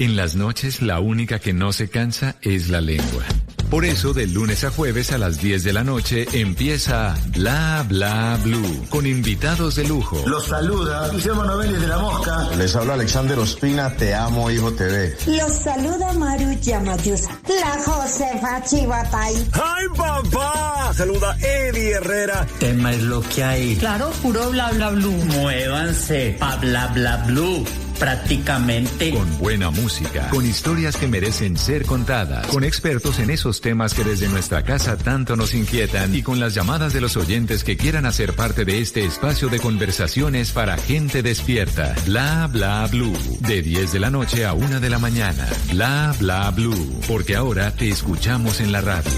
En las noches, la única que no se cansa es la lengua. Por eso, de lunes a jueves a las 10 de la noche empieza Bla Bla Blue, con invitados de lujo. Los saluda Guillermo Novelli de La Mosca. Les habla Alexander Ospina, Te Amo Hijo TV. Los saluda Maru Yamayusa, la Josefa Chivatay. ¡Ay, papá! Saluda Eddie Herrera. Tema es lo que hay. Claro, puro Bla Bla Blue. Muévanse a Bla Bla Blue. Prácticamente. Con buena música, con historias que merecen ser contadas, con expertos en esos temas que desde nuestra casa tanto nos inquietan y con las llamadas de los oyentes que quieran hacer parte de este espacio de conversaciones para gente despierta. Bla Bla Blue, de 10 de la noche a 1 de la mañana. Bla Bla Blue, porque ahora te escuchamos en la radio.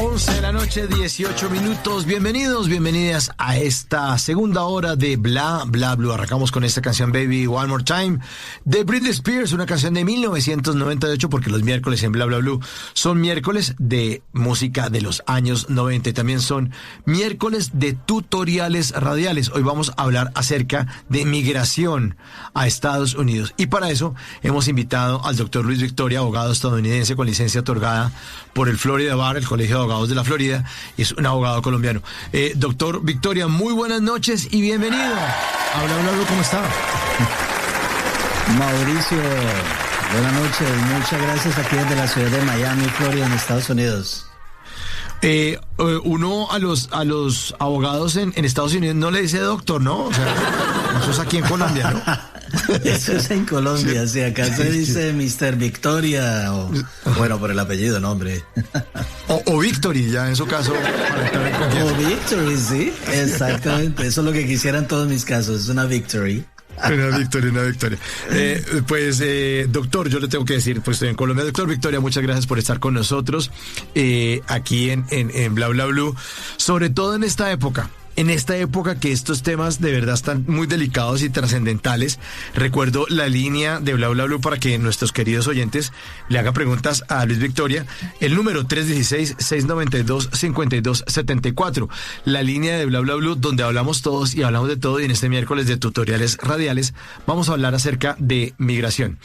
11 de la noche, 18 minutos. Bienvenidos, bienvenidas a esta segunda hora de Bla Bla Blue. Arrancamos con esta canción Baby One More Time de Britney Spears, una canción de 1998, porque los miércoles en Bla Bla Blue son miércoles de música de los años 90 y también son miércoles de tutoriales radiales. Hoy vamos a hablar acerca de migración a Estados Unidos y para eso hemos invitado al doctor Luis Victoria, abogado estadounidense con licencia otorgada por el Florida Bar, el Colegio de Abogados de la Florida, y es un abogado colombiano. Doctor Victoria, muy buenas noches y bienvenido. Habla, ¿cómo está? Mauricio, buenas noches, muchas gracias aquí desde la ciudad de Miami, Florida, en Estados Unidos. Uno a los abogados en Estados Unidos no le dice doctor, ¿no? O sea, eso es aquí en Colombia, ¿no? Eso es en Colombia, sí, acá se dice Mr. Victoria, o bueno, por el apellido, no, hombre. O Victory, ya en su caso. O Victory, sí, exactamente, eso es lo que quisieran todos mis casos, es una Victory. Una victoria. Doctor, yo le tengo que decir, pues estoy en Colombia. Doctor Victoria, muchas gracias por estar con nosotros aquí en Bla Bla Blue, sobre todo en esta época. En esta época que estos temas de verdad están muy delicados y trascendentales, recuerdo la línea de Bla Bla Blue para que nuestros queridos oyentes le hagan preguntas a Luis Victoria. El número 316-692-5274. La línea de Bla Bla Blue donde hablamos todos y hablamos de todo, y en este miércoles de tutoriales radiales vamos a hablar acerca de migración.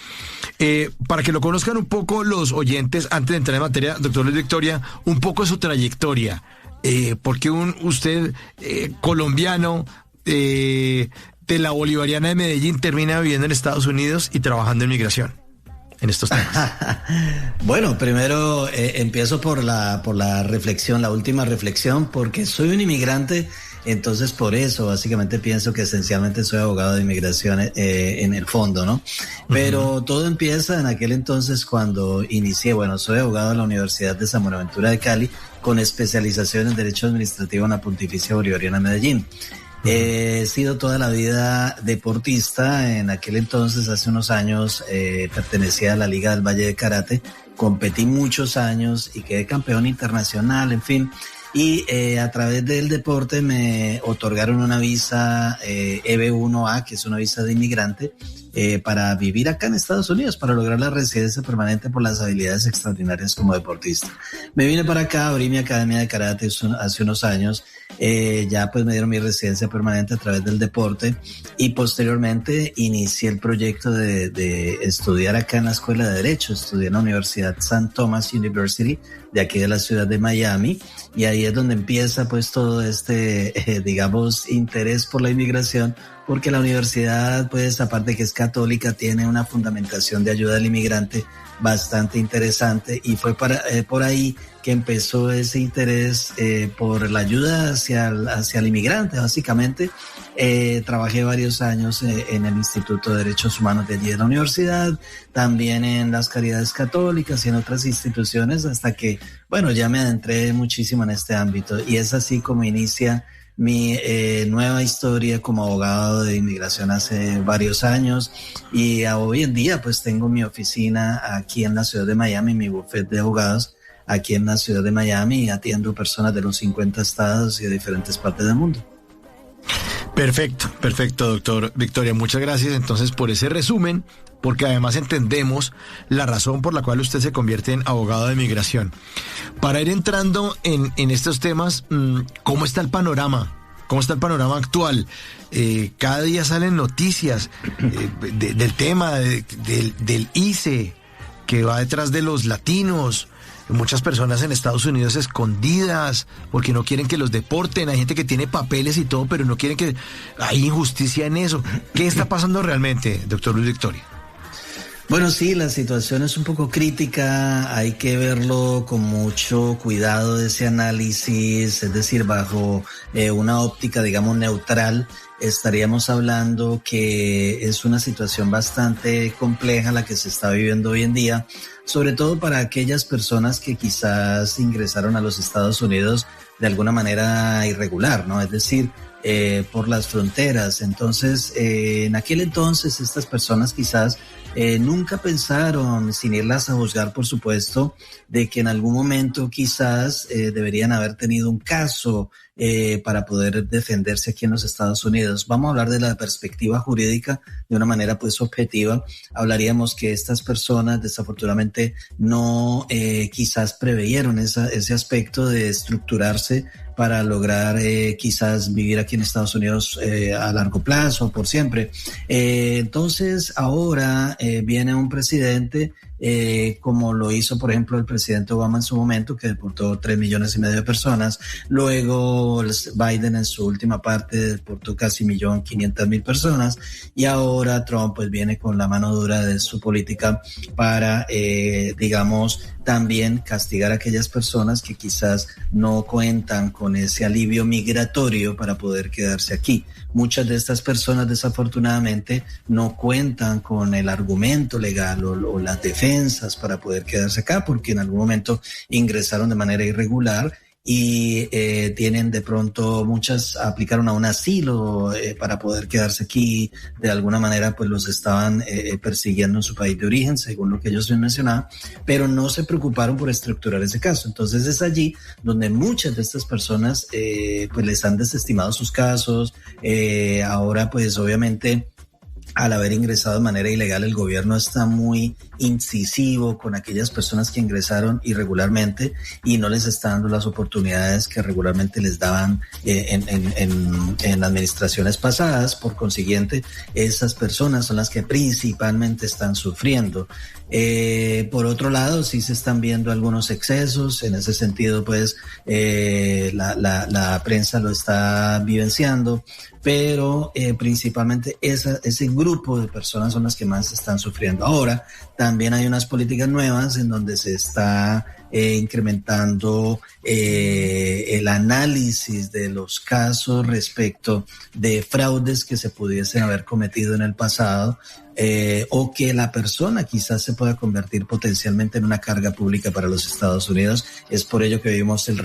Para que lo conozcan un poco los oyentes, antes de entrar en materia, doctor Luis Victoria, un poco de su trayectoria. Porque usted, colombiano, de la Bolivariana de Medellín, termina viviendo en Estados Unidos y trabajando en migración en estos temas? Bueno, primero empiezo por la reflexión, la última reflexión, porque soy un inmigrante. Entonces, por eso, básicamente pienso que esencialmente soy abogado de inmigración en el fondo, ¿no? Pero todo empieza en aquel entonces cuando inicié, soy abogado de la Universidad de San Buenaventura de Cali, con especialización en Derecho Administrativo en la Pontificia Bolivariana de Medellín. He sido toda la vida deportista. En aquel entonces, hace unos años, pertenecía a la Liga del Valle de Karate, competí muchos años y quedé campeón internacional, en fin. Y a través del deporte me otorgaron una visa EB1A, que es una visa de inmigrante, para vivir acá en Estados Unidos, para lograr la residencia permanente por las habilidades extraordinarias como deportista. Me vine para acá, abrí mi academia de karate hace unos años, ya pues me dieron mi residencia permanente a través del deporte y posteriormente inicié el proyecto de estudiar acá en la Escuela de Derecho. Estudié en la Universidad St. Thomas University, de aquí de la ciudad de Miami, y ahí es donde empieza pues todo este, interés por la inmigración, porque la universidad, pues aparte que es católica, tiene una fundamentación de ayuda al inmigrante bastante interesante, y fue por ahí que empezó ese interés por la ayuda hacia el inmigrante, básicamente. Trabajé varios años en el Instituto de Derechos Humanos de allí de la universidad, también en las Caridades Católicas y en otras instituciones, hasta que, ya me adentré muchísimo en este ámbito, y es así como inicia mi nueva historia como abogado de inmigración hace varios años, y hoy en día pues tengo mi oficina aquí en la ciudad de Miami, mi bufete de abogados aquí en la ciudad de Miami, y atiendo personas de los 50 estados y de diferentes partes del mundo. Perfecto, doctor Victoria. Muchas gracias entonces por ese resumen, porque además entendemos la razón por la cual usted se convierte en abogado de migración. Para ir entrando en estos temas, ¿cómo está el panorama ¿Cómo está el panorama actual? Cada día salen noticias del tema del ICE que va detrás de los latinos. Muchas personas en Estados Unidos escondidas porque no quieren que los deporten. Hay gente que tiene papeles y todo, pero no quieren que... Hay injusticia en eso. ¿Qué está pasando realmente, doctor Luis Victoria? Bueno, sí, la situación es un poco crítica, hay que verlo con mucho cuidado ese análisis, es decir, bajo una óptica, digamos, neutral. Estaríamos hablando que es una situación bastante compleja la que se está viviendo hoy en día, sobre todo para aquellas personas que quizás ingresaron a los Estados Unidos de alguna manera irregular, ¿no? Es decir, por las fronteras. Entonces, en aquel entonces estas personas quizás nunca pensaron, sin irlas a juzgar, por supuesto, de que en algún momento quizás deberían haber tenido un caso para poder defenderse aquí en los Estados Unidos. Vamos a hablar de la perspectiva jurídica de una manera pues objetiva. Hablaríamos que estas personas desafortunadamente no quizás preveyeron ese aspecto de estructurarse para lograr quizás vivir aquí en Estados Unidos a largo plazo, por siempre. Entonces ahora viene un presidente como lo hizo, por ejemplo, el presidente Obama en su momento, que deportó 3,5 millones de personas. Luego Biden en su última parte deportó casi 1.500.000 personas. Y ahora Trump pues viene con la mano dura de su política para, digamos, también castigar a aquellas personas que quizás no cuentan con ese alivio migratorio para poder quedarse aquí. Muchas de estas personas desafortunadamente no cuentan con el argumento legal o las defensas para poder quedarse acá porque en algún momento ingresaron de manera irregular y tienen de pronto muchas aplicaron a un asilo para poder quedarse aquí. De alguna manera pues los estaban persiguiendo en su país de origen, según lo que ellos mencionaban, pero no se preocuparon por estructurar ese caso. Entonces es allí donde muchas de estas personas pues les han desestimado sus casos. Ahora pues obviamente al haber ingresado de manera ilegal, el gobierno está muy incisivo con aquellas personas que ingresaron irregularmente y no les está dando las oportunidades que regularmente les daban en administraciones pasadas. Por consiguiente, esas personas son las que principalmente están sufriendo. Por otro lado, sí se están viendo algunos excesos. En ese sentido, pues, la prensa lo está vivenciando, pero principalmente ese grupo de personas son las que más están sufriendo. Ahora, también hay unas políticas nuevas en donde se está incrementando el análisis de los casos respecto de fraudes que se pudiesen haber cometido en el pasado, o que la persona quizás se pueda convertir potencialmente en una carga pública para los Estados Unidos. Es por ello que vimos la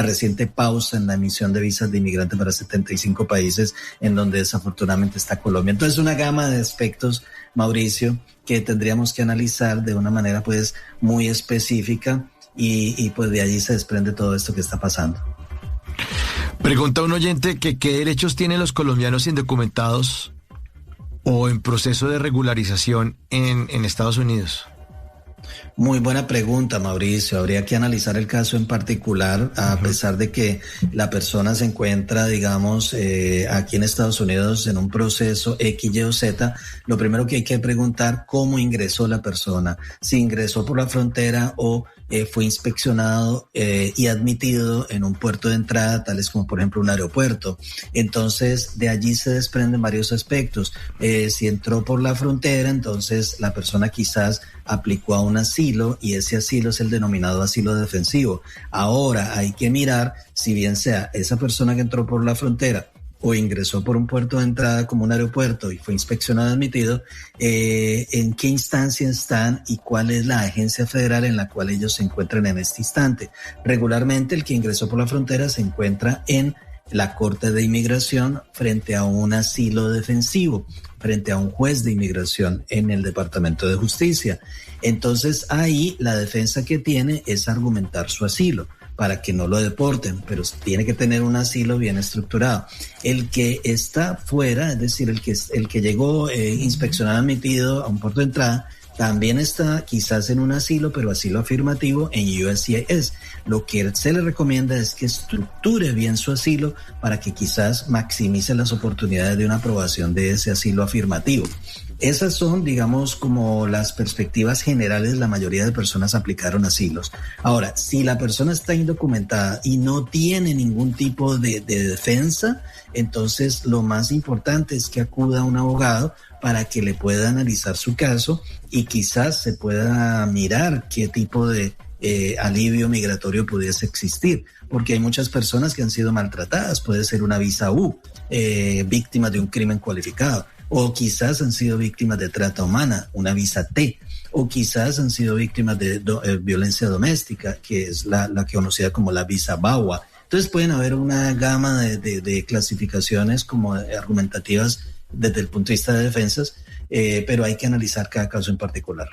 reciente pausa en la emisión de visas de inmigrante para 75 países, en donde desafortunadamente está Colombia. Entonces, una gama de aspectos, Mauricio, que tendríamos que analizar de una manera pues muy específica y pues de allí se desprende todo esto que está pasando. Pregunta un oyente que qué derechos tienen los colombianos indocumentados o en proceso de regularización en Estados Unidos. Muy buena pregunta, Mauricio. Habría que analizar el caso en particular, a pesar de que la persona se encuentra, digamos, aquí en Estados Unidos en un proceso X, Y o Z. Lo primero que hay que preguntar, ¿cómo ingresó la persona? Si ingresó por la frontera o fue inspeccionado y admitido en un puerto de entrada, tales como por ejemplo un aeropuerto. Entonces de allí se desprenden varios aspectos. Si entró por la frontera, entonces la persona quizás aplicó a un asilo y ese asilo es el denominado asilo defensivo. Ahora hay que mirar si bien sea esa persona que entró por la frontera o ingresó por un puerto de entrada como un aeropuerto y fue inspeccionado y admitido, en qué instancia están y cuál es la agencia federal en la cual ellos se encuentran en este instante. Regularmente el que ingresó por la frontera se encuentra en la Corte de Inmigración frente a un asilo defensivo, frente a un juez de inmigración en el Departamento de Justicia. Entonces ahí la defensa que tiene es argumentar su asilo para que no lo deporten, pero tiene que tener un asilo bien estructurado. El que está fuera, es decir, el que llegó inspeccionado, admitido a un puerto de entrada, también está quizás en un asilo, pero asilo afirmativo en USCIS. Lo que se le recomienda es que estructure bien su asilo para que quizás maximice las oportunidades de una aprobación de ese asilo afirmativo. Esas son, digamos, como las perspectivas generales. La mayoría de personas aplicaron asilos. Ahora, si la persona está indocumentada y no tiene ningún tipo de defensa, entonces lo más importante es que acuda a un abogado para que le pueda analizar su caso y quizás se pueda mirar qué tipo de alivio migratorio pudiese existir, porque hay muchas personas que han sido maltratadas. Puede ser una visa U, víctimas de un crimen cualificado, o quizás han sido víctimas de trata humana, una visa T, o quizás han sido víctimas de violencia doméstica, que es la conocida como la visa VAWA. Entonces pueden haber una gama de clasificaciones como argumentativas desde el punto de vista de defensas, pero hay que analizar cada caso en particular.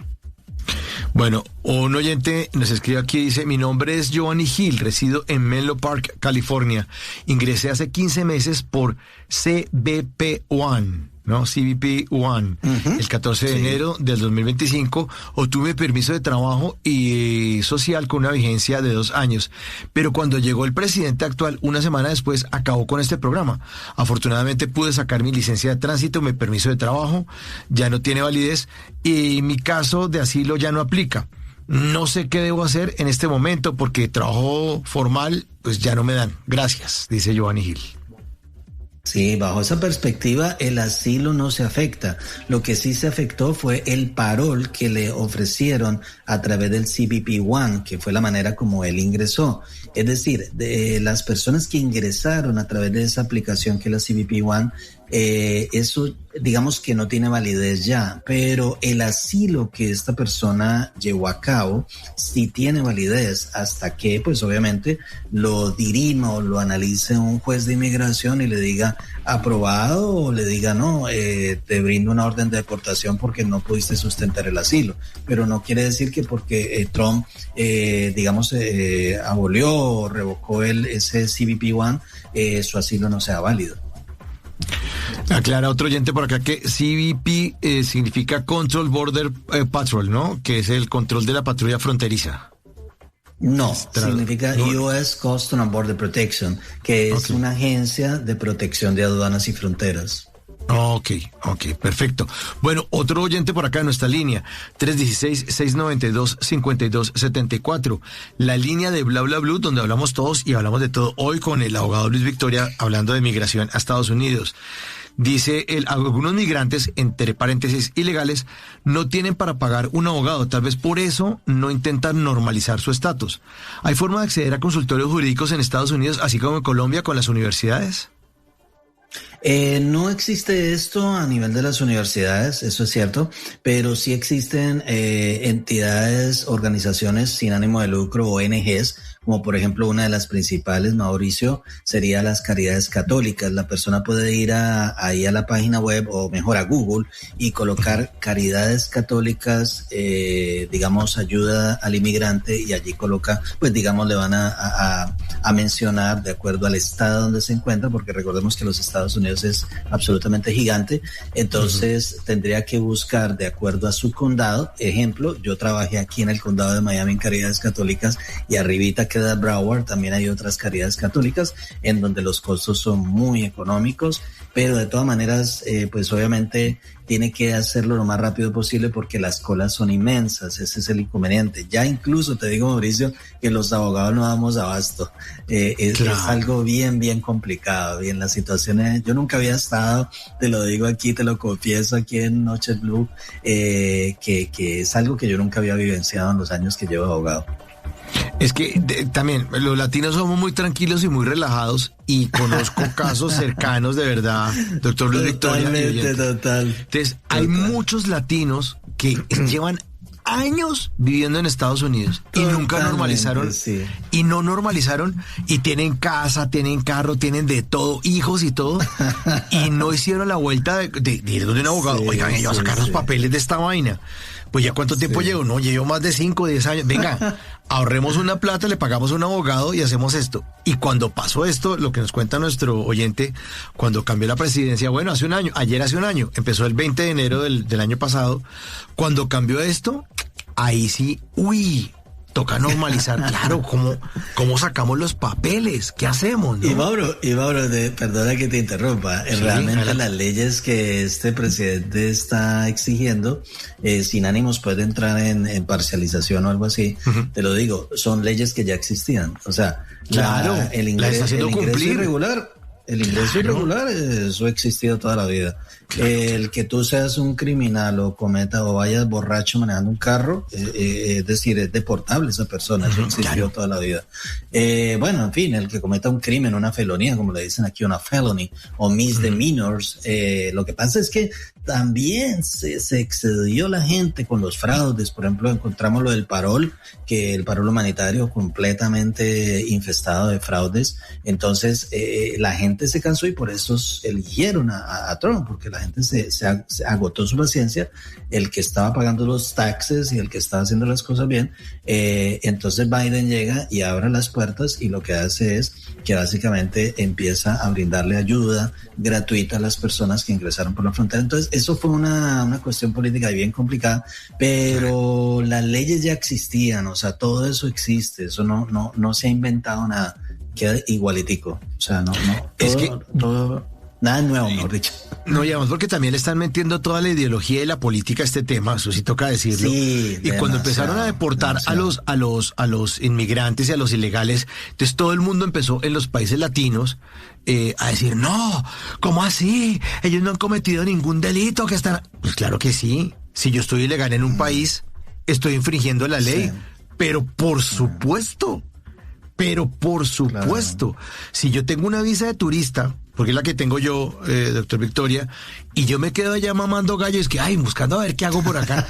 Bueno, un oyente nos escribe aquí, dice: mi nombre es Giovanni Gil, resido en Menlo Park, California. Ingresé hace 15 meses por CBP-1, ¿no? CBP-1. El 14 de enero del 2025 obtuve permiso de trabajo y social con una vigencia de 2 años. Pero cuando llegó el presidente actual, una semana después, acabó con este programa. Afortunadamente pude sacar mi licencia de tránsito, mi permiso de trabajo ya no tiene validez y mi caso de asilo ya no aplica. No sé qué debo hacer en este momento porque trabajo formal pues ya no me dan. Gracias, dice Giovanni Gil. Sí, bajo esa perspectiva el asilo no se afecta. Lo que sí se afectó fue el parol que le ofrecieron a través del CBP-1, que fue la manera como él ingresó. Es decir, de las personas que ingresaron a través de esa aplicación que es la CBP-1, eso digamos que no tiene validez ya, pero el asilo que esta persona llevó a cabo sí tiene validez hasta que pues obviamente lo dirima o lo analice un juez de inmigración y le diga aprobado o le diga no, te brindo una orden de deportación porque no pudiste sustentar el asilo. Pero no quiere decir que porque Trump digamos abolió o revocó ese CBP-1 su asilo no sea válido. Aclara otro oyente por acá que CBP significa Control Border Patrol, ¿no? Que es el control de la patrulla fronteriza. No, significa US Customs and Border Protection, que es una agencia de protección de aduanas y fronteras. Ok, perfecto. Bueno, otro oyente por acá en nuestra línea, 316-692-5274, la línea de Bla Bla Blue, donde hablamos todos y hablamos de todo, hoy con el abogado Luis Victoria, hablando de migración a Estados Unidos. Dice algunos migrantes, entre paréntesis, ilegales, no tienen para pagar un abogado, tal vez por eso no intentan normalizar su estatus. ¿Hay forma de acceder a consultorios jurídicos en Estados Unidos, así como en Colombia, con las universidades? No existe esto a nivel de las universidades, eso es cierto, pero sí existen entidades, organizaciones sin ánimo de lucro, ONGs, como por ejemplo una de las principales, Mauricio, sería las Caridades Católicas. La persona puede ir ahí a la página web o mejor a Google y colocar Caridades Católicas, digamos ayuda al inmigrante, y allí coloca, pues digamos le van a mencionar de acuerdo al estado donde se encuentra, porque recordemos que los Estados Unidos es absolutamente gigante, entonces tendría que buscar de acuerdo a su condado. Ejemplo, yo trabajé aquí en el condado de Miami en Caridades Católicas y arribita queda Broward, también hay otras Caridades Católicas en donde los costos son muy económicos, pero de todas maneras pues obviamente tiene que hacerlo lo más rápido posible porque las colas son inmensas, ese es el inconveniente. Ya incluso te digo, Mauricio, que los abogados no damos abasto, es algo bien complicado. Bien, las situaciones, yo nunca había estado, te lo digo aquí, te lo confieso aquí en Noche Blue, que es algo que yo nunca había vivenciado en los años que llevo de abogado. Es que también los latinos somos muy tranquilos y muy relajados y conozco casos cercanos de verdad, doctor Luis Victoria. Total. Entonces, hay muchos latinos que llevan años viviendo en Estados Unidos y nunca normalizaron, sí. Y no normalizaron, y tienen casa, tienen carro, tienen de todo, hijos y todo, y no hicieron la vuelta de ir donde un abogado, Sí, oigan, yo voy a sacar los papeles de esta vaina. Pues ya cuánto tiempo llevo, no, llevo más de 5 o 10 años, venga, ahorremos una plata, le pagamos a un abogado y hacemos esto. Y cuando pasó esto, lo que nos cuenta nuestro oyente, cuando cambió la presidencia, bueno, hace un año, ayer hace un año, empezó el 20 de enero del año pasado, cuando cambió esto, ahí sí, toca normalizar, claro, ¿cómo sacamos los papeles? ¿Qué hacemos? ¿No? Y Mauro, perdona que te interrumpa, Sí, realmente las leyes que este presidente está exigiendo, sin ánimos puede entrar en parcialización o algo así, te lo digo, son leyes que ya existían, o sea, claro, el la está haciendo ingreso cumplir. irregular, eso ha existido toda la vida. Claro. El que tú seas un criminal o vayas borracho manejando un carro, es decir, es deportable esa persona, eso existió toda la vida. Bueno, en fin, el que cometa un crimen, una felonía, como le dicen aquí, una felony, o misdemeanors, lo que pasa es que también se excedió la gente con los fraudes. Por ejemplo, encontramos lo del parol, que el parol humanitario completamente infestado de fraudes. Entonces, la gente se cansó y por eso eligieron a Trump, porque la gente se agotó su paciencia. El que estaba pagando los taxes y el que estaba haciendo las cosas bien, entonces Biden llega y abre las puertas y lo que hace es que básicamente empieza a brindarle ayuda gratuita a las personas que ingresaron por la frontera. Entonces, eso fue una cuestión política bien complicada, pero las leyes ya existían, o sea, todo eso existe, eso no se ha inventado nada, queda igualitico, o sea, todo nada nuevo, mejor dicho. No, y además porque también le están metiendo toda la ideología y la política a este tema, eso sí toca decirlo. Sí, y cuando empezaron a deportar a los inmigrantes y a los ilegales, entonces todo el mundo empezó en los países latinos a decir, no, ¿cómo así? Ellos no han cometido ningún delito, que están... Pues claro que sí, si yo estoy ilegal en un país, estoy infringiendo la ley, sí. Pero por supuesto, claro. Si yo tengo una visa de turista, porque es la que tengo yo, doctor Victoria, y yo me quedo allá mamando gallo, es que, buscando a ver qué hago por acá.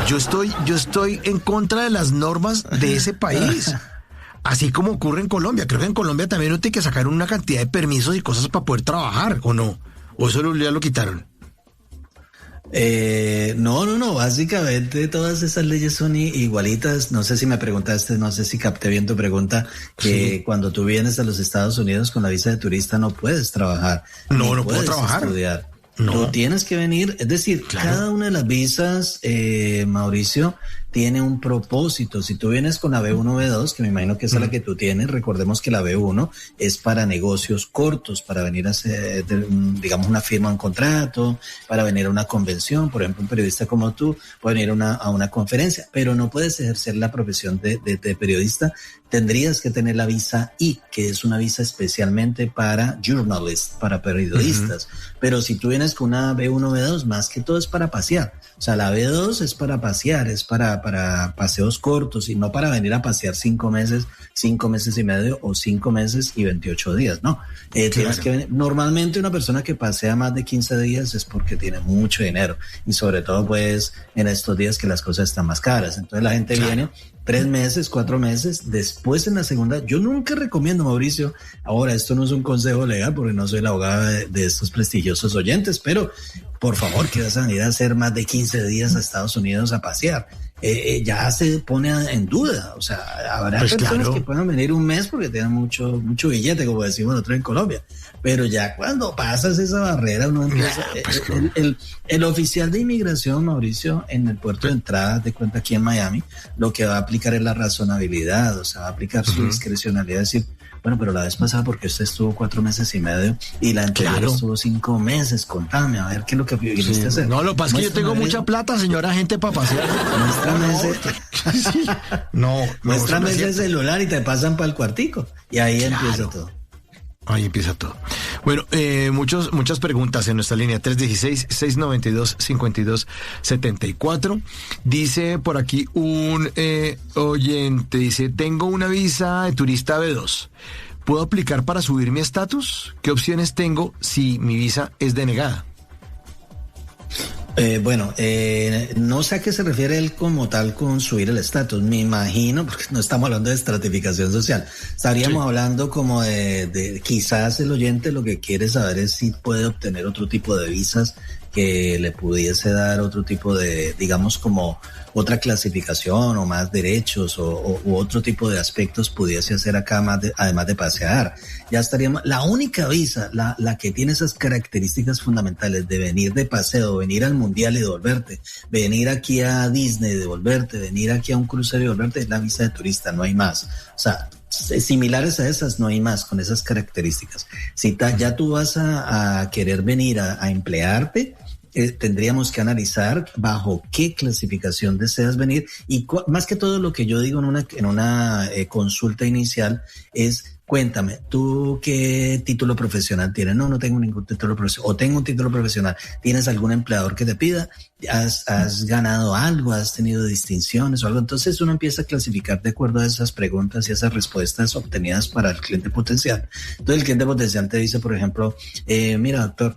Yo estoy en contra de las normas de ese país, así como ocurre en Colombia. Creo que en Colombia también uno tiene que sacar una cantidad de permisos y cosas para poder trabajar, ¿o no? ¿O eso ya lo quitaron? No, básicamente todas esas leyes son igualitas. No sé si me preguntaste, no sé si capté bien tu pregunta, que cuando tú vienes a los Estados Unidos con la visa de turista no puedes trabajar. No puedo trabajar. Estudiar. No. Tú tienes que venir, es decir, claro. Cada una de las visas, Mauricio, tiene un propósito. Si tú vienes con la B1, B2, que me imagino que esa es la que tú tienes, recordemos que la B1 es para negocios cortos, para venir a hacer, digamos, una firma, un contrato, para venir a una convención. Por ejemplo, un periodista como tú puede venir a una conferencia, pero no puedes ejercer la profesión de periodista. Tendrías que tener la visa I, que es una visa especialmente para journalists, para periodistas. Pero si tú vienes con una B1, B2, más que todo es para pasear. O sea, la B2 es para pasear, es para paseos cortos y no para venir a pasear 5 meses y medio o 5 meses y 28 días, ¿no? Tienes que venir. Normalmente una persona que pasea más de 15 días es porque tiene mucho dinero y sobre todo pues en estos días que las cosas están más caras. Entonces la gente viene 3 meses, 4 meses, después en la segunda. Yo nunca recomiendo, Mauricio, ahora esto no es un consejo legal porque no soy el abogado de estos prestigiosos oyentes, pero por favor, que vas a venir a hacer más de 15 días a Estados Unidos a pasear. Ya se pone en duda, o sea, habrá personas que puedan venir un mes porque tienen mucho billete, como decimos nosotros en Colombia, pero ya cuando pasas esa barrera uno empieza, el oficial de inmigración, Mauricio, en el puerto de entrada, de cuenta aquí en Miami, lo que va a aplicar es la razonabilidad, o sea, va a aplicar su discrecionalidad, decir, bueno, pero la vez pasada porque usted estuvo 4 meses y medio y la anterior estuvo 5 meses, contame, a ver qué es lo que viniste a hacer. No, lo que pasa es que yo tengo mucha plata, señora, gente para pasear. Muéstrame ese celular y te pasan para el cuartico y ahí empieza todo. Ahí empieza todo. Bueno, muchas preguntas en nuestra línea 316-692-5274. Dice por aquí un oyente, dice, tengo una visa de turista B2. ¿Puedo aplicar para subir mi estatus? ¿Qué opciones tengo si mi visa es denegada? No sé a qué se refiere él como tal con subir el estatus, me imagino, porque no estamos hablando de estratificación social, estaríamos hablando como de quizás el oyente lo que quiere saber es si puede obtener otro tipo de visas que le pudiese dar otro tipo de, digamos, como otra clasificación o más derechos u otro tipo de aspectos pudiese hacer acá además de pasear. Ya estaríamos, la única visa, la que tiene esas características fundamentales de venir de paseo, venir al mundial y devolverte, venir aquí a Disney y devolverte, venir aquí a un crucero y devolverte, es la visa de turista, no hay más. O sea, similares a esas no hay más con esas características. Si ya tú vas a querer venir a emplearte, tendríamos que analizar bajo qué clasificación deseas venir y más que todo lo que yo digo en una consulta inicial es: cuéntame, ¿tú qué título profesional tienes? No tengo ningún título profesional. O tengo un título profesional. ¿Tienes algún empleador que te pida? ¿Has ganado algo? ¿Has tenido distinciones o algo? Entonces uno empieza a clasificar de acuerdo a esas preguntas y esas respuestas obtenidas para el cliente potencial. Entonces el cliente potencial te dice, por ejemplo, mira, doctor,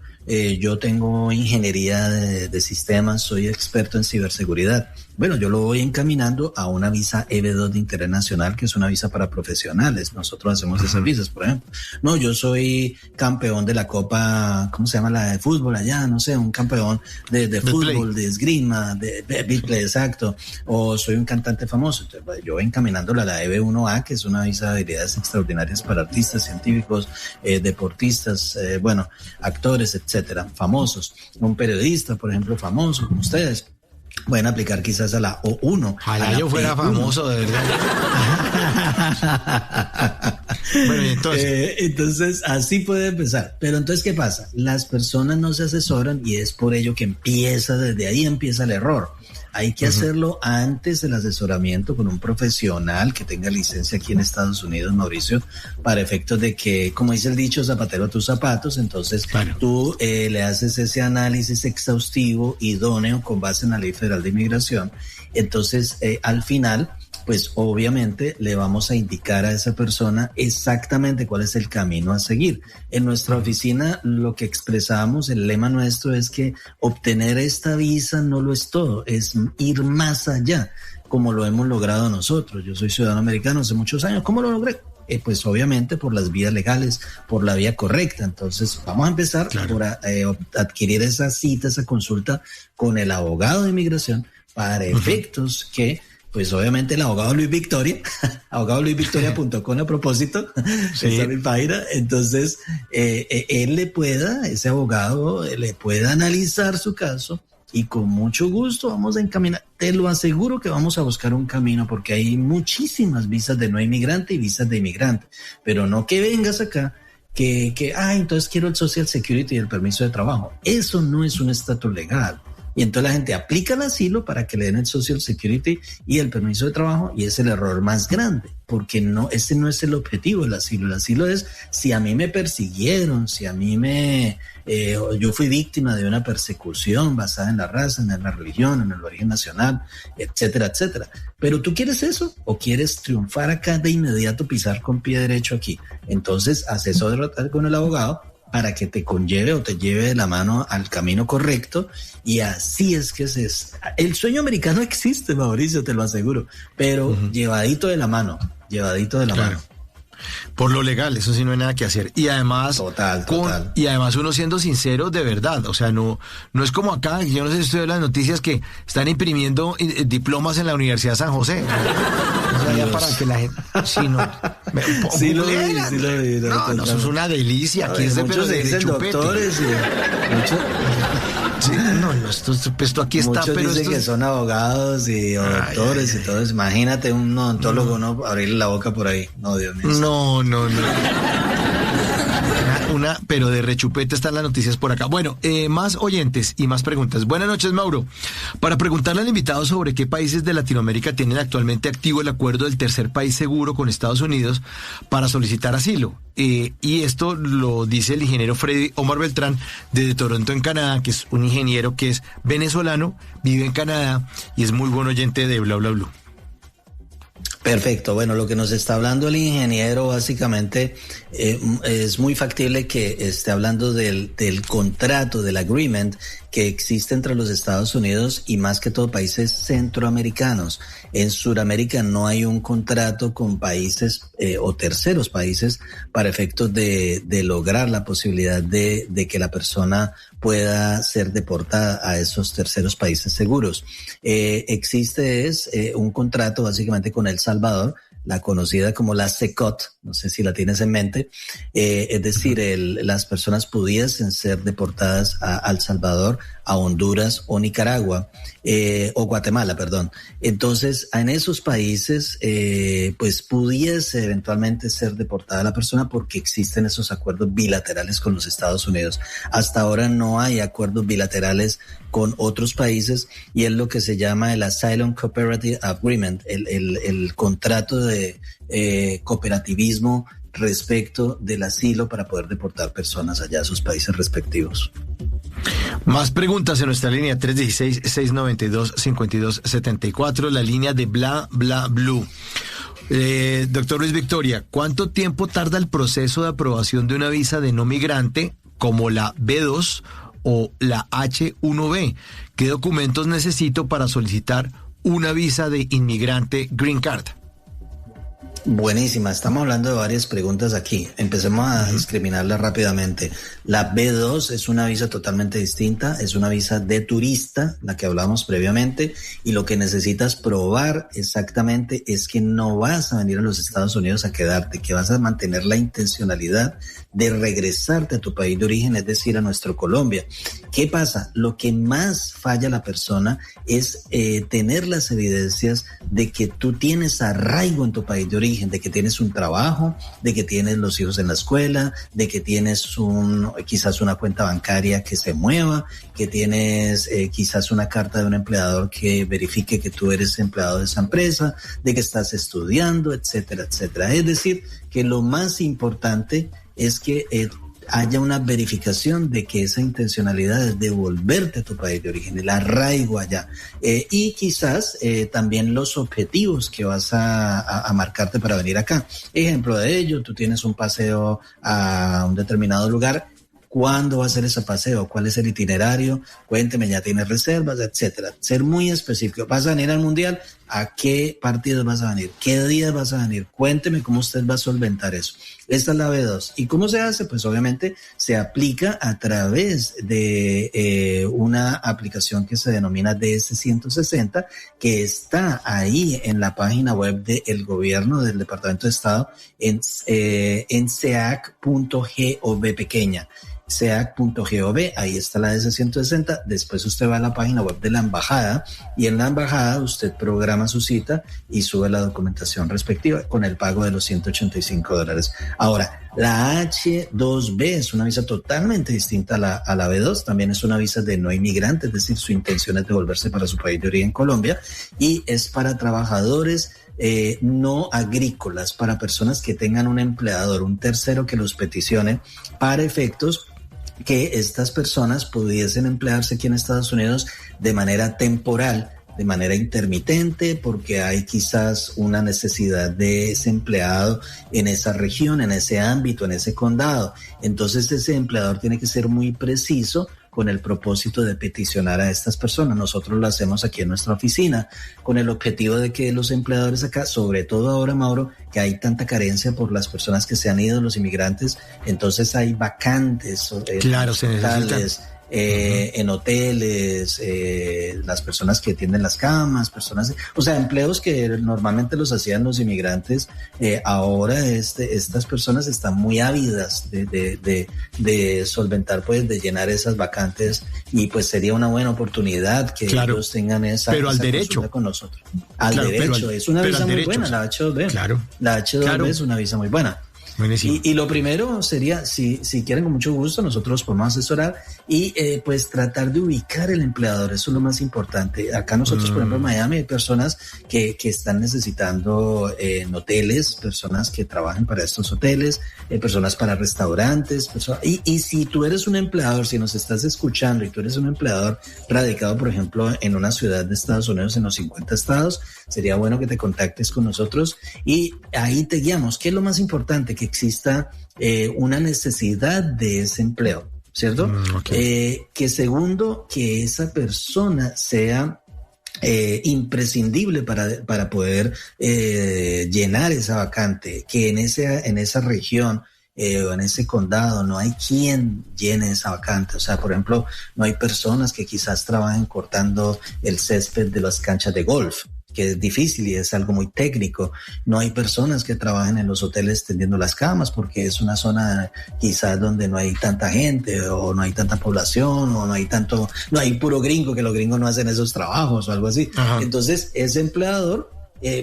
yo tengo ingeniería de sistemas, soy experto en ciberseguridad. Bueno, yo lo voy encaminando a una visa EB2 de interés nacional, que es una visa para profesionales. Nosotros hacemos esas visas, por ejemplo. No, yo soy campeón de la Copa, ¿cómo se llama? La de fútbol allá, no sé, un campeón de fútbol, de esgrima, de Big Play, exacto. O soy un cantante famoso. Entonces, yo voy encaminándolo a la EB1A, que es una visa de habilidades extraordinarias para artistas, científicos, deportistas, actores, etcétera, famosos. Un periodista, por ejemplo, famoso, como ustedes. Pueden aplicar quizás a la O1. Ojalá yo fuera famoso, de verdad. Bueno, y entonces así puede empezar. Pero entonces, ¿qué pasa? Las personas no se asesoran y es por ello que desde ahí empieza el error. Hay que hacerlo antes del asesoramiento con un profesional que tenga licencia aquí en Estados Unidos, Mauricio, para efectos de que, como dice el dicho, zapatero a tus zapatos. Entonces, tú le haces ese análisis exhaustivo, idóneo, con base en la Ley Federal de Inmigración. Entonces, al final, pues obviamente le vamos a indicar a esa persona exactamente cuál es el camino a seguir. En nuestra oficina lo que expresamos, el lema nuestro es que obtener esta visa no lo es todo, es ir más allá, como lo hemos logrado nosotros. Yo soy ciudadano americano hace muchos años. ¿Cómo lo logré? Pues obviamente por las vías legales, por la vía correcta. Entonces vamos a empezar por adquirir esa cita, esa consulta con el abogado de inmigración para efectos que... Pues obviamente el abogado Luis Victoria, abogadoluisvictoria.com a propósito, esa es mi página. Entonces, ese abogado le pueda analizar su caso y con mucho gusto vamos a encaminar. Te lo aseguro que vamos a buscar un camino porque hay muchísimas visas de no inmigrante y visas de inmigrante, pero no que vengas acá entonces quiero el Social Security y el permiso de trabajo. Eso no es un estatus legal. Y entonces la gente aplica el asilo para que le den el Social Security y el permiso de trabajo, y es el error más grande, porque ese no es el objetivo del asilo. El asilo es si a mí me persiguieron, si a mí yo fui víctima de una persecución basada en la raza, en la religión, en el origen nacional, etcétera, etcétera. Pero ¿tú quieres eso o quieres triunfar acá de inmediato, pisar con pie derecho aquí? Entonces asesórate con el abogado para que te conlleve o te lleve de la mano al camino correcto, y así es que el sueño americano existe, Mauricio, te lo aseguro, pero llevadito de la mano. Por lo legal, eso sí no hay nada que hacer. Y además, total. Y además uno siendo sincero de verdad, o sea, no es como acá, yo no sé si estoy en las noticias que están imprimiendo diplomas en la Universidad de San José. O sea, ya para que la gente... Sí, lo vi. No, eso es una delicia. Aquí es de chupete. Doctores y muchos... Sí, esto aquí está, muchos pero dicen que son abogados y doctores y todo eso. Imagínate un odontólogo, no abrirle la boca por ahí. No, Dios mío. No. Pero de rechupete están las noticias por acá. Bueno, más oyentes y más preguntas. Buenas noches, Mauro. Para preguntarle al invitado sobre qué países de Latinoamérica tienen actualmente activo el acuerdo del tercer país seguro con Estados Unidos para solicitar asilo. Y esto lo dice el ingeniero Freddy Omar Beltrán desde Toronto, en Canadá, que es un ingeniero que es venezolano, vive en Canadá y es muy buen oyente de Bla Bla Blue. Perfecto. Bueno, lo que nos está hablando el ingeniero básicamente es muy factible que esté hablando del contrato, del agreement que existe entre los Estados Unidos y más que todo países centroamericanos. En Sudamérica no hay un contrato con países o terceros países para efectos de lograr la posibilidad de que la persona pueda ser deportada a esos terceros países seguros. Existe un contrato básicamente con El Salvador, la conocida como la CECOT, no sé si la tienes en mente, es decir, las personas pudiesen ser deportadas a El Salvador, a Honduras o Nicaragua, o Guatemala, perdón. Entonces, en esos países, pues pudiese eventualmente ser deportada la persona porque existen esos acuerdos bilaterales con los Estados Unidos. Hasta ahora no hay acuerdos bilaterales con otros países y es lo que se llama el Asylum Cooperative Agreement, el contrato de cooperativismo respecto del asilo para poder deportar personas allá a sus países respectivos. Más preguntas en nuestra línea 316-692-5274, la línea de Bla Bla Blue. Doctor Luis Victoria, ¿cuánto tiempo tarda el proceso de aprobación de una visa de no migrante como la B2 o la H1B? ¿Qué documentos necesito para solicitar una visa de inmigrante Green Card? Buenísima, estamos hablando de varias preguntas aquí. Empecemos a discriminarlas rápidamente. La B2 es una visa totalmente distinta, es una visa de turista, la que hablamos previamente, y lo que necesitas probar exactamente es que no vas a venir a los Estados Unidos a quedarte, que vas a mantener la intencionalidad de regresarte a tu país de origen, es decir, a nuestro Colombia. ¿Qué pasa? Lo que más falla la persona es tener las evidencias de que tú tienes arraigo en tu país de origen, de que tienes un trabajo, de que tienes los hijos en la escuela, de que tienes quizás una cuenta bancaria que se mueva, que tienes quizás una carta de un empleador que verifique que tú eres empleado de esa empresa, de que estás estudiando, etcétera, etcétera. Es decir, que lo más importante es que haya una verificación de que esa intencionalidad es devolverte a tu país de origen, el arraigo allá. Y quizás también los objetivos que vas a marcarte para venir acá. Ejemplo de ello, tú tienes un paseo a un determinado lugar. ¿Cuándo va a ser ese paseo? ¿Cuál es el itinerario? Cuénteme, ¿ya tienes reservas? Etcétera. Ser muy específico. ¿Vas a venir al Mundial? ¿A qué partidos vas a venir? ¿Qué días vas a venir? Cuénteme cómo usted va a solventar eso. Esta es la B2. ¿Y cómo se hace? Pues obviamente se aplica a través de una aplicación que se denomina DS-160, que está ahí en la página web del gobierno del Departamento de Estado en ceac.gov pequeña. ceac.gov, ahí está la DS-160, después usted va a la página web de la embajada y en la embajada usted programa su cita y sube la documentación respectiva con el pago de los $185. Ahora, la H2B es una visa totalmente distinta a la B2, también es una visa de no inmigrante, es decir, su intención es devolverse para su país de origen, Colombia, y es para trabajadores no agrícolas, para personas que tengan un empleador, un tercero que los peticione para efectos que estas personas pudiesen emplearse aquí en Estados Unidos de manera temporal, de manera intermitente, porque hay quizás una necesidad de ese empleado en esa región, en ese ámbito, en ese condado. Entonces ese empleador tiene que ser muy preciso con el propósito de peticionar a estas personas. Nosotros lo hacemos aquí en nuestra oficina con el objetivo de que los empleadores acá, sobre todo ahora, Mauro, que hay tanta carencia por las personas que se han ido, los inmigrantes, entonces hay vacantes claro, se necesitan. En hoteles, las personas que atienden las camas, o sea, empleos que normalmente los hacían los inmigrantes, ahora estas personas están muy ávidas de solventar, pues, de llenar esas vacantes, y pues sería una buena oportunidad que ellos tengan esa consulta con nosotros. Al derecho, es una visa muy buena, la H2B. Claro. La H2B es una visa muy buena. Buenísimo. Y lo primero sería, si quieren, con mucho gusto, nosotros podemos asesorar y pues tratar de ubicar el empleador. Eso es lo más importante. Acá nosotros, por ejemplo, en Miami hay personas que están necesitando en hoteles, personas que trabajan para estos hoteles, personas para restaurantes, y si tú eres un empleador, si nos estás escuchando y tú eres un empleador radicado, por ejemplo, en una ciudad de Estados Unidos, en los 50 estados, sería bueno que te contactes con nosotros y ahí te guiamos. ¿Qué es lo más importante? Que exista una necesidad de ese empleo, ¿cierto? Okay. Que segundo, que esa persona sea imprescindible para poder llenar esa vacante, que en esa región o en ese condado no hay quien llene esa vacante. O sea, por ejemplo, no hay personas que quizás trabajen cortando el césped de las canchas de golf, que es difícil y es algo muy técnico. No hay personas que trabajen en los hoteles tendiendo las camas porque es una zona quizás donde no hay tanta gente o no hay tanta población o no hay puro gringo, que los gringos no hacen esos trabajos o algo así. Ajá. Entonces, ese empleador,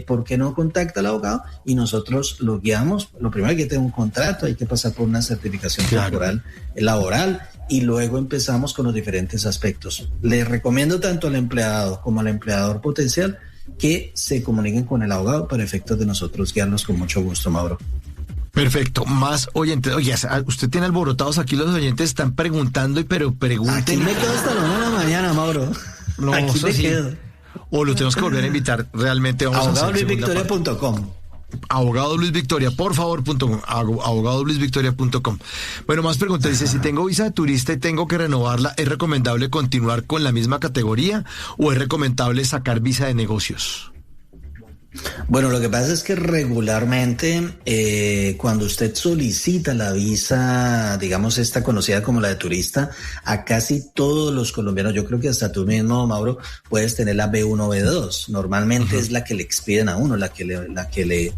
¿por qué no contacta al abogado? Y nosotros lo guiamos. Lo primero, hay que tener un contrato, hay que pasar por una certificación temporal laboral y luego empezamos con los diferentes aspectos. Le recomiendo tanto al empleado como al empleador potencial que se comuniquen con el abogado para efectos de nosotros guiarlos con mucho gusto, Mauro. Perfecto. Más oyentes. Oye, usted tiene alborotados aquí, los oyentes están preguntando, pero pregunten. Aquí me quedo hasta la 1 de la mañana, Mauro. No, aquí me quedo. O lo tenemos que volver a invitar. Realmente vamos abogadoluisvictoria.com. Abogadoluisvictoria, por favor, abogadoluisvictoria.com. Bueno, más preguntas. Dice, si tengo visa de turista y tengo que renovarla, ¿es recomendable continuar con la misma categoría o es recomendable sacar visa de negocios? Bueno, lo que pasa es que regularmente cuando usted solicita la visa, digamos esta conocida como la de turista, a casi todos los colombianos, yo creo que hasta tú mismo, Mauro, puedes tener la B1 o B2. Normalmente es la que le expiden a uno, la que le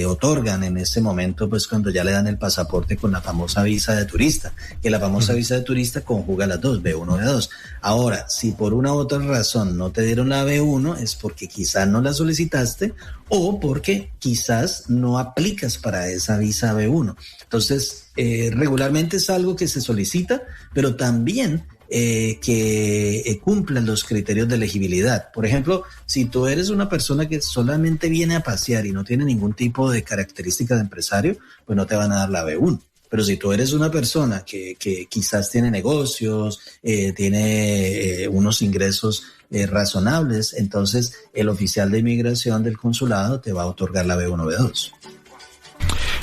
otorgan en ese momento, pues cuando ya le dan el pasaporte con la famosa visa de turista, que la famosa visa de turista conjuga las dos, B1 o B2. Ahora, si por una u otra razón no te dieron la B1, es porque quizás no la solicitaste o porque quizás no aplicas para esa visa B1. Entonces, regularmente es algo que se solicita, pero también que cumplan los criterios de elegibilidad. Por ejemplo, si tú eres una persona que solamente viene a pasear y no tiene ningún tipo de característica de empresario, pues no te van a dar la B1. Pero si tú eres una persona que quizás tiene negocios, tiene unos ingresos razonables, entonces el oficial de inmigración del consulado te va a otorgar la B1 o B2.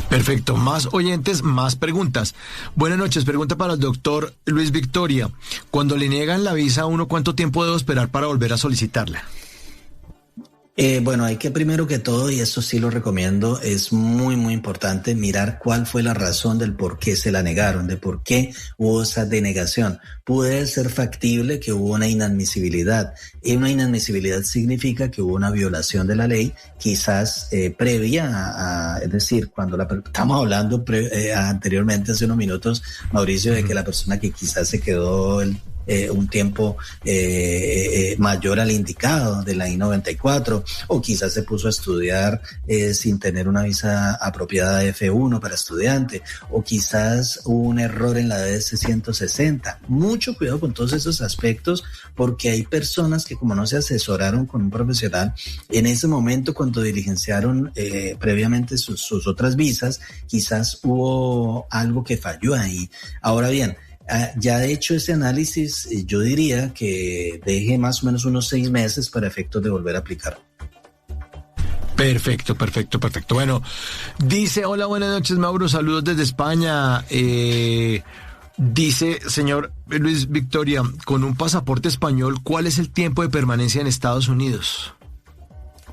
Perfecto. Más oyentes, más preguntas. Buenas noches. Pregunta para el doctor Luis Victoria. Cuando le niegan la visa a uno, ¿cuánto tiempo debo esperar para volver a solicitarla? Bueno, hay que primero que todo, y eso sí lo recomiendo, es muy, muy importante mirar cuál fue la razón del por qué se la negaron, de por qué hubo esa denegación. Puede ser factible que hubo una inadmisibilidad, y una inadmisibilidad significa que hubo una violación de la ley, quizás previa es decir, cuando estamos hablando anteriormente, hace unos minutos, Mauricio, de que la persona que quizás se quedó un tiempo mayor al indicado de la I-94, o quizás se puso a estudiar sin tener una visa apropiada de F1 para estudiante, o quizás hubo un error en la DS-160. Mucho cuidado con todos esos aspectos, porque hay personas que, como no se asesoraron con un profesional en ese momento cuando diligenciaron previamente sus otras visas, quizás hubo algo que falló ahí. Ahora bien, ya de hecho ese análisis, yo diría que deje más o menos unos 6 meses para efectos de volver a aplicar. Perfecto. Bueno, dice, hola, buenas noches, Mauro, saludos desde España. Dice, señor Luis Victoria, con un pasaporte español, ¿cuál es el tiempo de permanencia en Estados Unidos?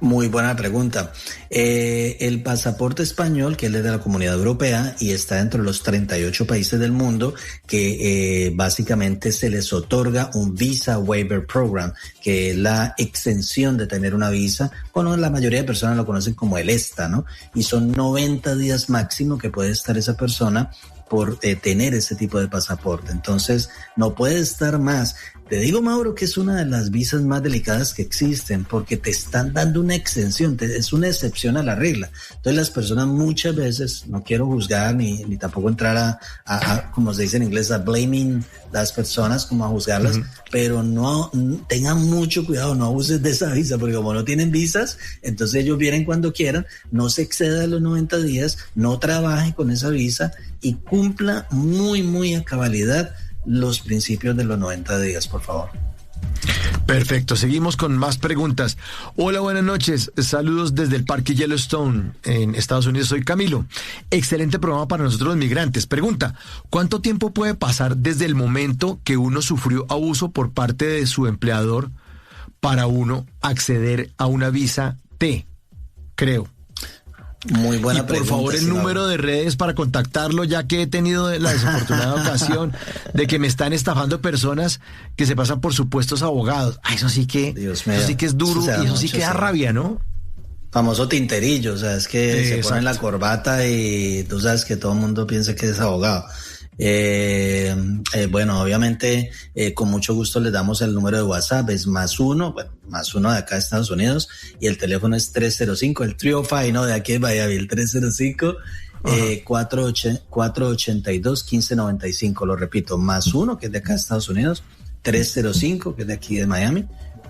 Muy buena pregunta. El pasaporte español, que es de la Comunidad Europea y está dentro de los 38 países del mundo, que básicamente se les otorga un Visa Waiver Program, que es la extensión de tener una visa. Bueno, la mayoría de personas lo conocen como el ESTA, ¿no? Y son 90 días máximo que puede estar esa persona por tener ese tipo de pasaporte. Entonces, no puede estar más. Te digo, Mauro, que es una de las visas más delicadas que existen porque te están dando una exención, es una excepción a la regla. Entonces las personas muchas veces, no quiero juzgar ni tampoco entrar a como se dice en inglés, a blaming las personas, como a juzgarlas, pero no tengan mucho cuidado, no abuses de esa visa, porque como no tienen visas, entonces ellos vienen cuando quieran, no se exceda de los 90 días, no trabaje con esa visa y cumpla muy a cabalidad los principios de los 90 días, por favor. Perfecto, seguimos con más preguntas. Hola, buenas noches, saludos desde el Parque Yellowstone en Estados Unidos, soy Camilo. Excelente programa para nosotros los migrantes. Pregunta, ¿cuánto tiempo puede pasar desde el momento que uno sufrió abuso por parte de su empleador para uno acceder a una visa T? Creo. Muy buena pregunta. Por favor, el número de redes para contactarlo, ya que he tenido la desafortunada ocasión de que me están estafando personas que se pasan por supuestos abogados. Eso sí que, Dios mío, eso sí que es duro, y eso sí que da rabia, ¿no? Famoso tinterillo, o sea, es que se ponen la corbata y tú sabes que todo el mundo piensa que es abogado. Bueno, obviamente con mucho gusto les damos el número de WhatsApp, es +1 de acá de Estados Unidos, y el teléfono es 305, el 305, ¿no? De aquí en Miami, el 305 482-1595, lo repito, +1, que es de acá de Estados Unidos, 305, que es de aquí de Miami,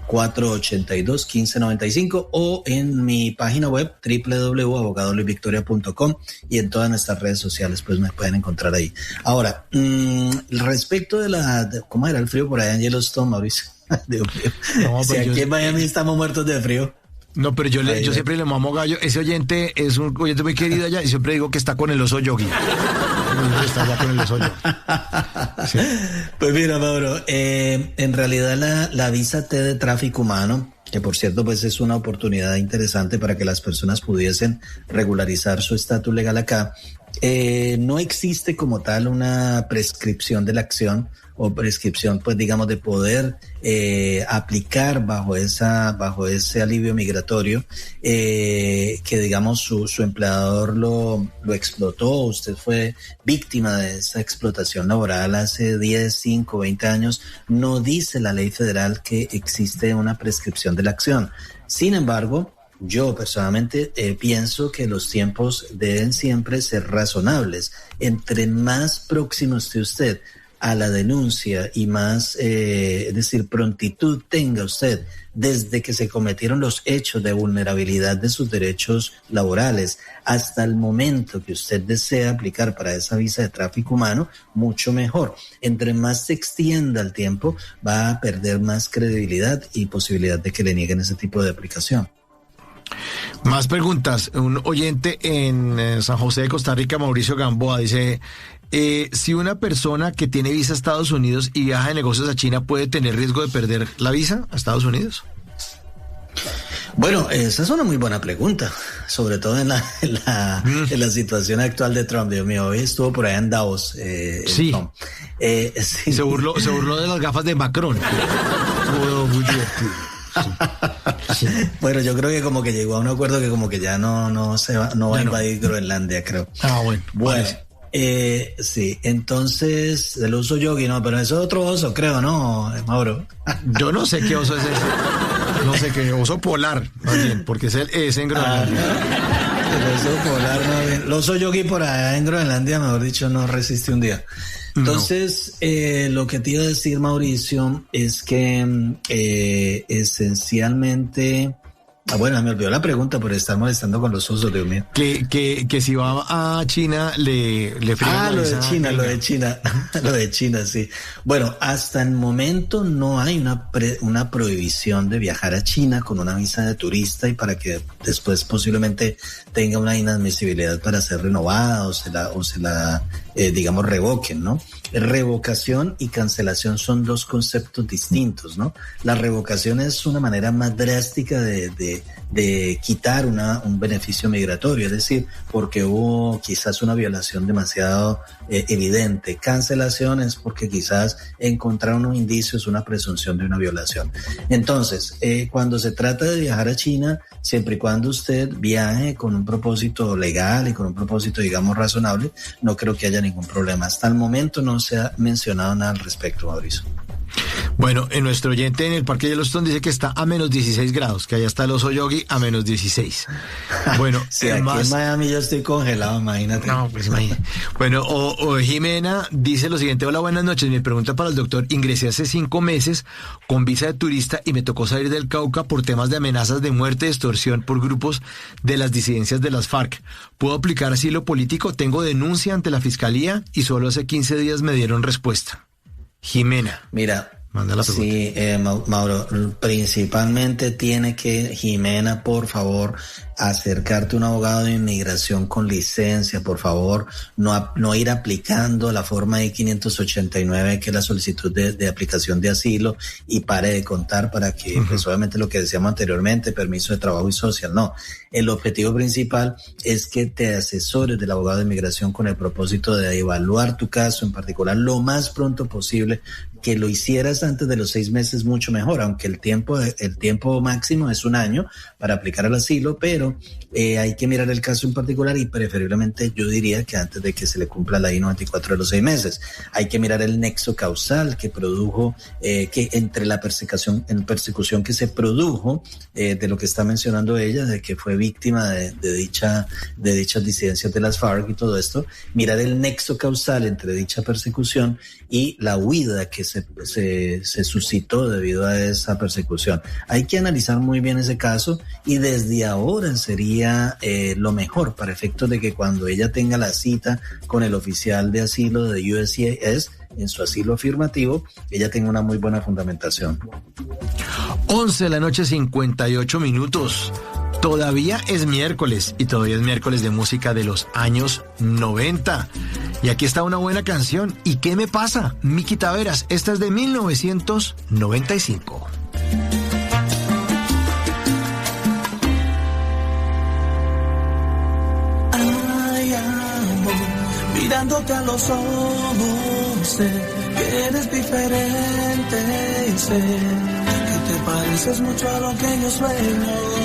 482-1595, o en mi página web www.abogadoluisvictoria.com, y en todas nuestras redes sociales pues me pueden encontrar ahí. Ahora, respecto de ¿cómo era el frío por allá en Yellowstone, Mauricio? Dios mío. No, si aquí en Miami estamos muertos de frío. No, pero yo siempre le mamo gallo. Ese oyente es un oyente muy querido allá y siempre digo que está con el oso Yogi. Está allá con el oso Yogi. Sí. Pues mira, Mauro, en realidad la visa T de tráfico humano, que por cierto pues es una oportunidad interesante para que las personas pudiesen regularizar su estatus legal acá, no existe como tal una prescripción de la acción o prescripción, pues digamos, de poder aplicar bajo ese alivio migratorio, que digamos su empleador lo explotó, usted fue víctima de esa explotación laboral hace 10, 5, 20 años, no dice la ley federal que existe una prescripción de la acción. Sin embargo, yo personalmente pienso que los tiempos deben siempre ser razonables. Entre más próximo esté usted a la denuncia y más, es decir, prontitud tenga usted desde que se cometieron los hechos de vulnerabilidad de sus derechos laborales hasta el momento que usted desea aplicar para esa visa de tráfico humano, mucho mejor. Entre más se extienda el tiempo, va a perder más credibilidad y posibilidad de que le nieguen ese tipo de aplicación. Más preguntas. Un oyente en San José de Costa Rica, Mauricio Gamboa, dice: si una persona que tiene visa a Estados Unidos y viaja de negocios a China, ¿puede tener riesgo de perder la visa a Estados Unidos? Bueno, esa es una muy buena pregunta, sobre todo en la situación actual de Trump. Dios mío, hoy estuvo por allá en Davos. Sí. Trump. Sí. Se burló de las gafas de Macron. Muy divertido. Sí. Bueno, yo creo que como que llegó a un acuerdo que como que ya no va a invadir Groenlandia, creo. Bueno. Sí, entonces el oso Yogi, no, pero eso es otro oso, creo, ¿no, Mauro? Yo no sé qué oso es ese. No sé qué, oso polar, más bien, porque es en Groenlandia. El oso polar, no, bien. El oso Yogi por allá en Groenlandia, mejor dicho, no resiste un día. Entonces, lo que te iba a decir, Mauricio, es que esencialmente... bueno, me olvidó la pregunta por estar molestando con los osos, Dios mío. Que si va a China le fregan lo de China, sí. Bueno, hasta el momento no hay una prohibición de viajar a China con una visa de turista y para que después posiblemente tenga una inadmisibilidad para ser renovada o se la digamos, revoquen, ¿no? Revocación y cancelación son dos conceptos distintos, ¿no? La revocación es una manera más drástica de de quitar un beneficio migratorio, es decir, porque hubo quizás una violación demasiado evidente. Cancelaciones porque quizás encontraron unos indicios, una presunción de una violación. Entonces, cuando se trata de viajar a China, siempre y cuando usted viaje con un propósito legal y con un propósito, digamos, razonable, no creo que haya ningún problema. Hasta el momento no se ha mencionado nada al respecto, Mauricio. Bueno, nuestro oyente en el Parque Yellowstone dice que está a menos 16 grados, que allá está el oso yogi a menos 16. Bueno, sí, aquí en Miami yo estoy congelado, imagínate. No, pues imagínate. Bueno, o Jimena dice lo siguiente: hola, buenas noches, mi pregunta para el doctor: ingresé hace 5 meses con visa de turista y me tocó salir del Cauca por temas de amenazas de muerte y extorsión por grupos de las disidencias de las FARC. ¿Puedo aplicar asilo político? Tengo denuncia ante la fiscalía y solo hace 15 días me dieron respuesta. Jimena. Mira, manda la pregunta. Sí, Mauro, principalmente tiene que, Jimena, por favor, acercarte a un abogado de inmigración con licencia, por favor, no ir aplicando la forma I-589, que es la solicitud de aplicación de asilo, y pare de contar para que, pues obviamente lo que decíamos anteriormente, permiso de trabajo y social, no. El objetivo principal es que te asesores del abogado de inmigración con el propósito de evaluar tu caso en particular lo más pronto posible. Que lo hicieras antes de los 6 meses, mucho mejor, aunque el tiempo máximo es 1 año para aplicar al asilo, pero hay que mirar el caso en particular y preferiblemente yo diría que antes de que se le cumpla la I-94 de los 6 meses. Hay que mirar el nexo causal que produjo, que entre la persecución que se produjo, de lo que está mencionando ella, de que fue víctima de dichas disidencias de las FARC y todo esto, mirar el nexo causal entre dicha persecución y la huida que se suscitó debido a esa persecución. Hay que analizar muy bien ese caso y desde ahora sería lo mejor para efectos de que cuando ella tenga la cita con el oficial de asilo de USCIS en su asilo afirmativo, ella tenga una muy buena fundamentación. 11 de la noche, 58 minutos. Todavía es miércoles y todavía es miércoles de música de los años 90. Y aquí está una buena canción. ¿Y qué me pasa? Miki Taveras. Esta es de 1995. Ay, amor, mirándote a los ojos, sé que eres diferente y sé que te pareces mucho a lo que yo sueño.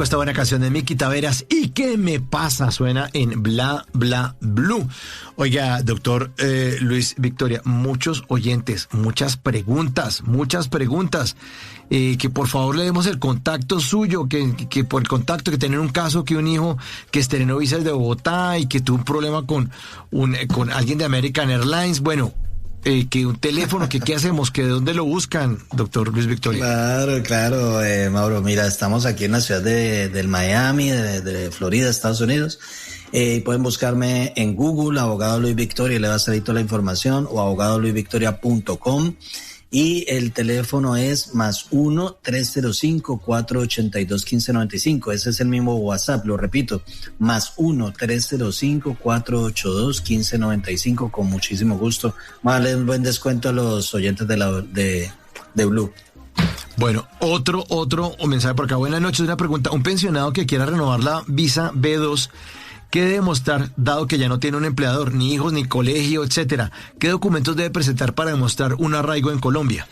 Esta buena canción de Miki Taveras. ¿Y qué me pasa? Suena en Bla Bla Blue. Oiga, doctor Luis Victoria, muchos oyentes, muchas preguntas, que por favor le demos el contacto suyo, que por el contacto, que tener un caso, que un hijo que estrenó visas de Bogotá y que tuvo un problema con alguien de American Airlines, bueno, que un teléfono, que qué hacemos, que de dónde lo buscan, doctor Luis Victoria. Claro, Mauro, mira, estamos aquí en la ciudad del Miami, de Florida, Estados Unidos. Pueden buscarme en Google, abogado Luis Victoria, y le va a salir toda la información, o abogadoluisvictoria.com. y el teléfono es +1 305 482 1595. Ese es el mismo WhatsApp, lo repito, +1 305 482 1595. Con muchísimo gusto. Vamos a darle un buen descuento a los oyentes de Blue. Bueno, otro mensaje por acá. Buenas noches, una pregunta. Un pensionado que quiera renovar la visa B2, ¿qué debe demostrar, dado que ya no tiene un empleador, ni hijos, ni colegio, etcétera? ¿Qué documentos debe presentar para demostrar un arraigo en Colombia?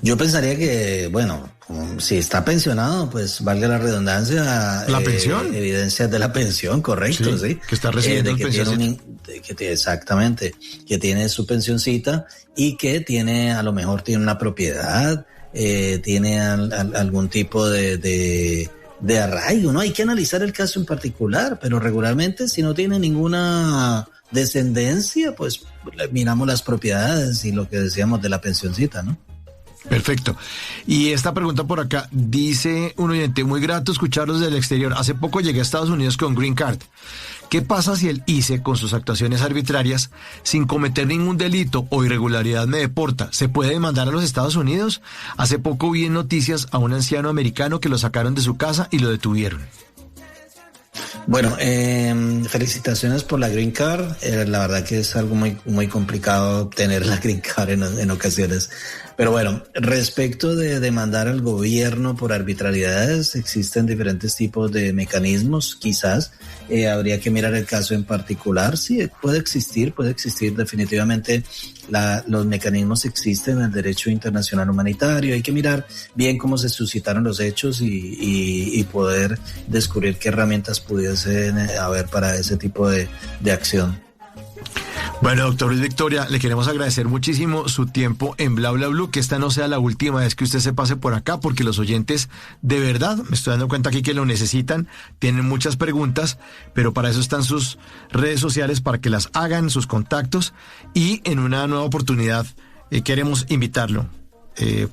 Yo pensaría que, bueno, si está pensionado, pues valga la redundancia. ¿La pensión? Evidencias de la pensión, correcto, sí. Que está recibiendo el pensioncita. Exactamente, que tiene su pensioncita y que a lo mejor tiene una propiedad, tiene algún tipo de arraigo, ¿no? Hay que analizar el caso en particular, pero regularmente si no tiene ninguna descendencia, pues miramos las propiedades y lo que decíamos de la pensioncita, ¿no? Perfecto. Y esta pregunta por acá, dice un oyente, muy grato escucharlos desde el exterior. Hace poco llegué a Estados Unidos con Green Card. ¿Qué pasa si el ICE, con sus actuaciones arbitrarias, sin cometer ningún delito o irregularidad, me deporta? ¿Se puede demandar a los Estados Unidos? Hace poco vi en noticias a un anciano americano que lo sacaron de su casa y lo detuvieron. Bueno, felicitaciones por la Green Card. La verdad que es algo muy, muy complicado obtener la Green Card en ocasiones. Pero bueno, respecto de demandar al gobierno por arbitrariedades, existen diferentes tipos de mecanismos, quizás. Habría que mirar el caso en particular. Sí, puede existir definitivamente. Los mecanismos existen en el derecho internacional humanitario. Hay que mirar bien cómo se suscitaron los hechos y poder descubrir qué herramientas pudiesen haber para ese tipo de acción. Bueno, doctor Luis Victoria, le queremos agradecer muchísimo su tiempo en Bla Bla Blue, que esta no sea la última vez que usted se pase por acá, porque los oyentes, de verdad, me estoy dando cuenta aquí que lo necesitan, tienen muchas preguntas, pero para eso están sus redes sociales, para que las hagan, sus contactos, y en una nueva oportunidad queremos invitarlo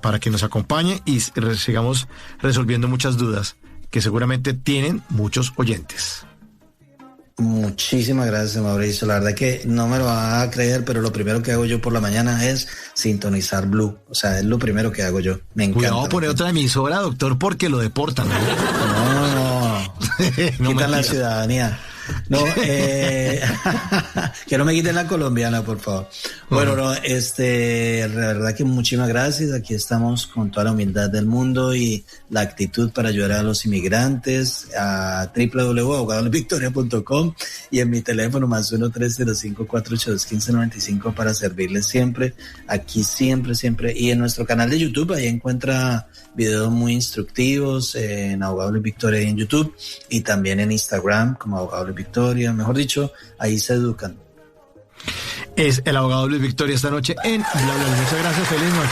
para que nos acompañe y sigamos resolviendo muchas dudas que seguramente tienen muchos oyentes. Muchísimas gracias, Mauricio. La verdad que no me lo va a creer, pero lo primero que hago yo por la mañana es sintonizar Blue. O sea, es lo primero que hago yo. Me encanta. Cuidado, poner otra emisora, doctor, porque lo deportan. No. Quitan la ciudadanía. No, que no me quiten la colombiana, por favor. Bueno, no, la verdad que muchísimas gracias. Aquí estamos con toda la humildad del mundo y la actitud para ayudar a los inmigrantes a www.abogadosvictoria.com y en mi teléfono +1 305 482 1595 para servirles siempre. Aquí siempre. Y en nuestro canal de YouTube, ahí encuentra videos muy instructivos en Abogado Luis Victoria en YouTube y también en Instagram como Abogado Luis Victoria. Mejor dicho, ahí se educan. Es el Abogado Luis Victoria esta noche en Bla Bla Bla. Muchas gracias, feliz noche.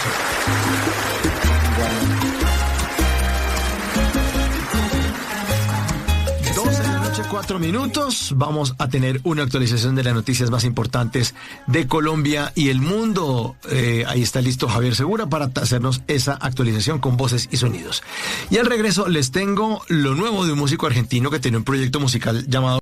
4 minutos, vamos a tener una actualización de las noticias más importantes de Colombia y el mundo. Ahí está listo Javier Segura para hacernos esa actualización con voces y sonidos. Y al regreso les tengo lo nuevo de un músico argentino que tiene un proyecto musical llamado